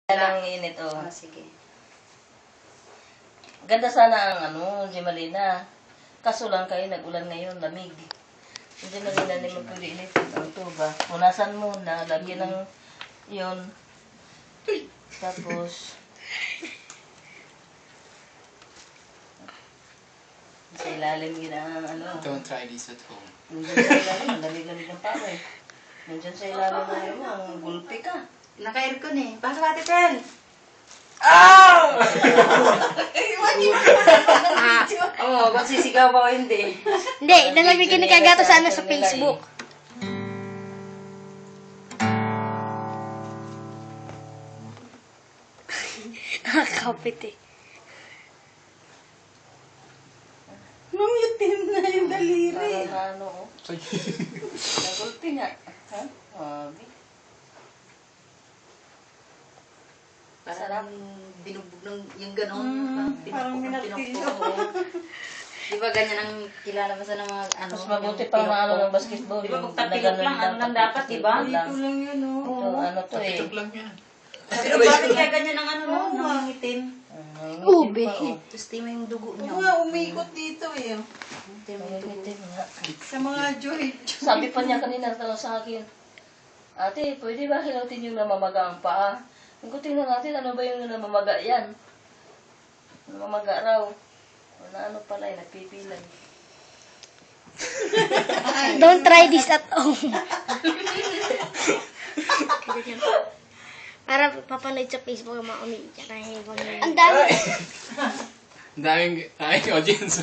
Ang init, oh. Oh, sige. Ganda sana ang Gemalina. Kaso lang kayo, nag-ulan ngayon, lamig. Yung Gemalina, hindi mo pwede initin ang tuba. Punasan mo na, lagyan ng yun. Tapos, sa ilalim gina, Don't try this at home. Nandiyan sa ilalim, ang lamig-lamig ng paway. Nandiyan sa ilalim na yun, ang gulpi ka. Naka-aircon eh. Pasok Ate Pen! Oo, kung sisigaw ba o hindi. Hindi, nalagyan ni Kagato sa sa Facebook. Nakakapit eh. Nangitim na yung daliri. Parang oh. Nagulpi nga. Ha? Mabi. Parang binugbog ng yung gano'n. Parang minartilyo. Di ba ganyan ang kilala mo sa mga Mas mabuti pa ng basketball. Di ba pag tapilok lang, ano lang dapat, di ba? Ito lang yun, oh. Ito, to eh. Tapitok lang yan. Pero bakit kaya ganyan ang no? Nangitim. Ube. Tapos tima yung dugo niya. Oo nga, umikot dito eh. Tima yung dugo. Sa mga joint. Sabi pa niya kanina sa akin, Ate, pwede ba hilatin yung namamaga ang paa? Kung tingnan natin, ano ba yung namamaga yan? Namamaga raw. Ano pala, nagpipilay. Don't try this at home. Para papanood sa Facebook ang mga umiiyak. Ang dami. Ang daming audience.